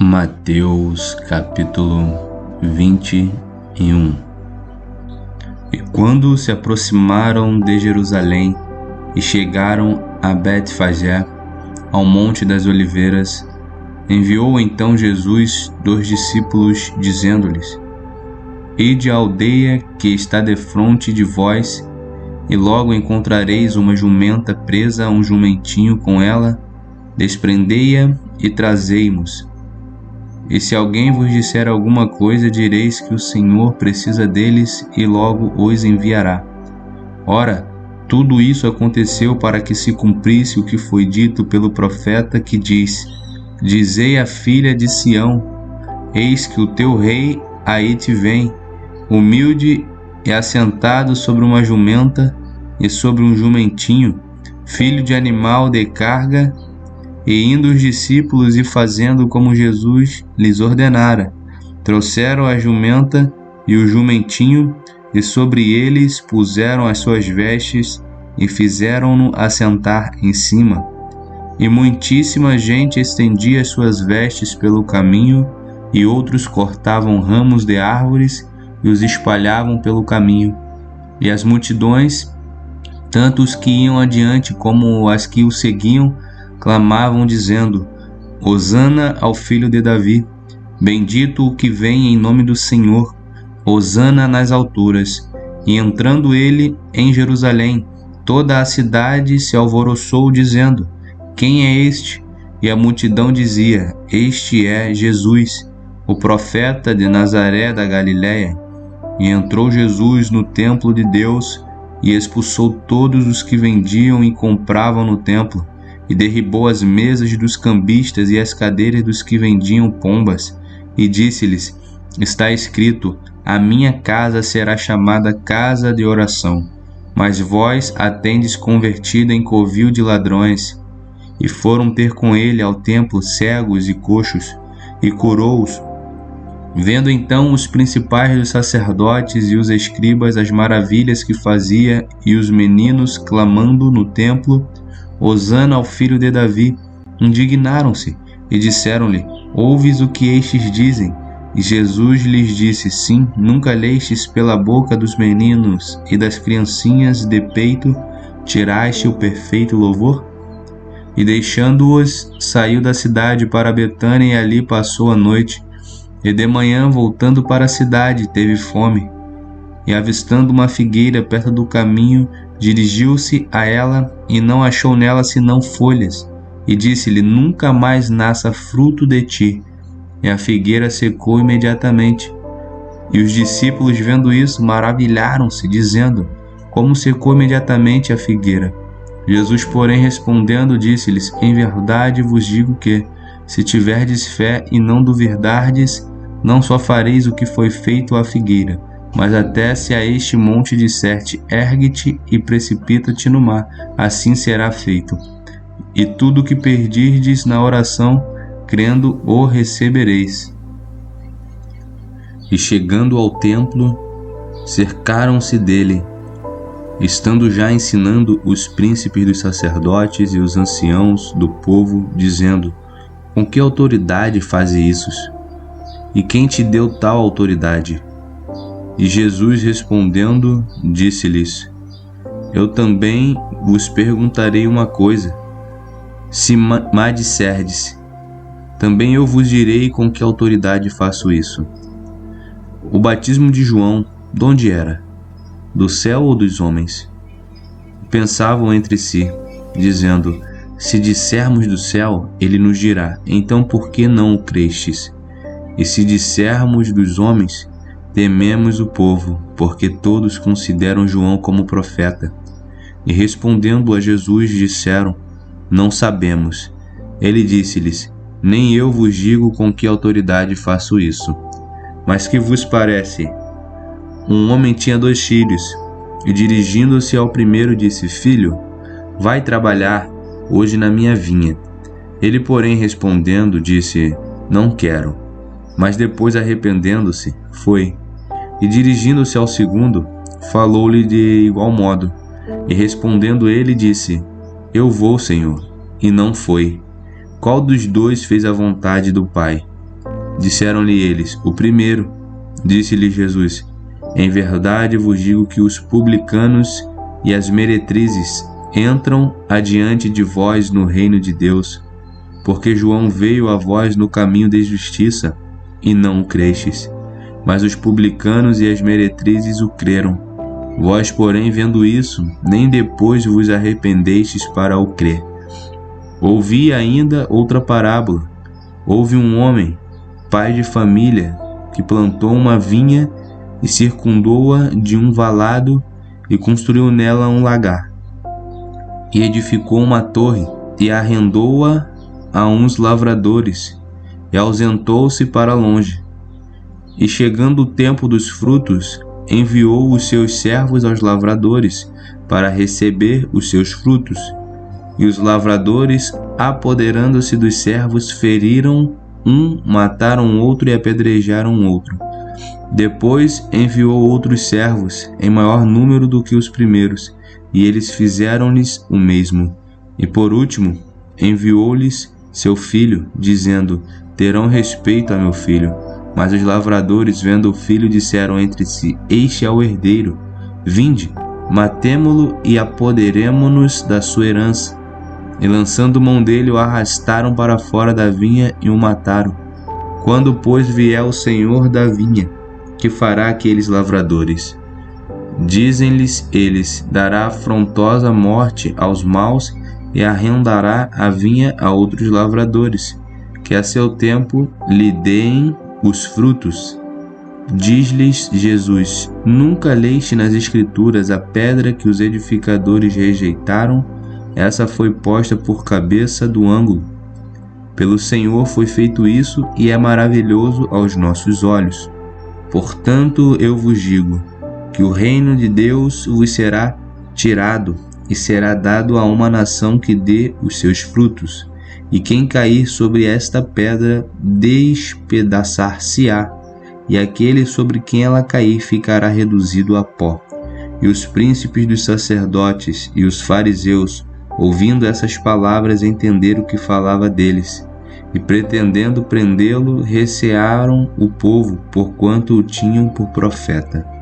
Mateus capítulo 21. E quando se aproximaram de Jerusalém e chegaram a Betfagé, ao Monte das Oliveiras, enviou então Jesus 2 discípulos, dizendo-lhes: Ide à aldeia que está defronte de vós, e logo encontrareis uma jumenta presa a um jumentinho com ela, desprendei-a e trazei-mos. E se alguém vos disser alguma coisa, direis que o Senhor precisa deles e logo os enviará. Ora, tudo isso aconteceu para que se cumprisse o que foi dito pelo profeta, que diz: Dizei à filha de Sião: Eis que o teu rei aí te vem, humilde e assentado sobre uma jumenta e sobre um jumentinho, filho de animal de carga. E indo os discípulos e fazendo como Jesus lhes ordenara, trouxeram a jumenta e o jumentinho, e sobre eles puseram as suas vestes e fizeram-no assentar em cima. E muitíssima gente estendia as suas vestes pelo caminho, e outros cortavam ramos de árvores e os espalhavam pelo caminho. E as multidões, tanto os que iam adiante como as que o seguiam, clamavam dizendo: Hosana ao filho de Davi, bendito o que vem em nome do Senhor, Hosana nas alturas. E entrando ele em Jerusalém, toda a cidade se alvoroçou dizendo: Quem é este? E a multidão dizia: Este é Jesus, o profeta de Nazaré da Galiléia. E entrou Jesus no templo de Deus e expulsou todos os que vendiam e compravam no templo, e derribou as mesas dos cambistas e as cadeiras dos que vendiam pombas, e disse-lhes: Está escrito: A minha casa será chamada casa de oração, mas vós a tendes convertida em covil de ladrões. E foram ter com ele ao templo cegos e coxos, e curou-os. Vendo então os principais dos sacerdotes e os escribas as maravilhas que fazia, e os meninos clamando no templo: Hosana ao filho de Davi, indignaram-se e disseram-lhe: Ouves o que estes dizem? E Jesus lhes disse: Sim, nunca lestes pela boca dos meninos e das criancinhas de peito, tiraste o perfeito louvor? E deixando-os, saiu da cidade para Betânia, e ali passou a noite. E de manhã, voltando para a cidade, teve fome. E avistando uma figueira perto do caminho, dirigiu-se a ela e não achou nela senão folhas, e disse-lhe: Nunca mais nasça fruto de ti. E a figueira secou imediatamente. E os discípulos, vendo isso, maravilharam-se, dizendo: Como secou imediatamente a figueira? Jesus, porém, respondendo, disse-lhes: Em verdade vos digo que, se tiverdes fé e não duvidardes, não só fareis o que foi feito à figueira, mas até se a este monte disserte: Ergue-te e precipita-te no mar, assim será feito. E tudo o que pedirdes na oração, crendo, o recebereis. E chegando ao templo, cercaram-se dele, estando já ensinando os príncipes dos sacerdotes e os anciãos do povo, dizendo: Com que autoridade faze isso? E quem te deu tal autoridade? E Jesus respondendo, disse-lhes: Eu também vos perguntarei uma coisa. Se me disserdes, também eu vos direi com que autoridade faço isso. O batismo de João, de onde era? Do céu ou dos homens? Pensavam entre si, dizendo: Se dissermos do céu, ele nos dirá: Então por que não o crestes? E se dissermos dos homens, tememos o povo, porque todos consideram João como profeta. E respondendo a Jesus, disseram: Não sabemos. Ele disse-lhes: Nem eu vos digo com que autoridade faço isso. Mas que vos parece? Um homem tinha 2 filhos, e dirigindo-se ao primeiro disse: Filho, vai trabalhar hoje na minha vinha. Ele, porém, respondendo, disse: Não quero. Mas depois, arrependendo-se, foi. E dirigindo-se ao segundo, falou-lhe de igual modo. E respondendo ele, disse: Eu vou, Senhor. E não foi. Qual dos 2 fez a vontade do Pai? Disseram-lhe eles: O primeiro. Disse-lhe Jesus: Em verdade vos digo que os publicanos e as meretrizes entram adiante de vós no reino de Deus, porque João veio a vós no caminho de justiça, e não o crestes, mas os publicanos e as meretrizes o creram. Vós, porém, vendo isso, nem depois vos arrependestes para o crer. Ouvi ainda outra parábola. Houve um homem, pai de família, que plantou uma vinha e circundou-a de um valado e construiu nela um lagar. E edificou uma torre e arrendou-a a uns lavradores e ausentou-se para longe. E chegando o tempo dos frutos, enviou os seus servos aos lavradores para receber os seus frutos. E os lavradores, apoderando-se dos servos, feriram um, mataram outro e apedrejaram outro. Depois enviou outros servos, em maior número do que os primeiros, e eles fizeram-lhes o mesmo. E por último, enviou-lhes seu filho, dizendo: Terão respeito a meu filho. Mas os lavradores, vendo o filho, disseram entre si: Este é o herdeiro. Vinde, matemo-lo e apoderemo-nos da sua herança. E lançando mão dele, o arrastaram para fora da vinha e o mataram. Quando, pois, vier o senhor da vinha, que fará aqueles lavradores? Dizem-lhes eles: Dará afrontosa morte aos maus e arrendará a vinha a outros lavradores, que a seu tempo lhe deem os frutos. Diz-lhes Jesus: Nunca leste nas Escrituras a pedra que os edificadores rejeitaram? Essa foi posta por cabeça do ângulo. Pelo Senhor foi feito isso, e é maravilhoso aos nossos olhos. Portanto, eu vos digo que o reino de Deus vos será tirado e será dado a uma nação que dê os seus frutos. E quem cair sobre esta pedra despedaçar-se-á, e aquele sobre quem ela cair ficará reduzido a pó. E os príncipes dos sacerdotes e os fariseus, ouvindo essas palavras, entenderam o que falava deles, e pretendendo prendê-lo, recearam o povo, porquanto o tinham por profeta.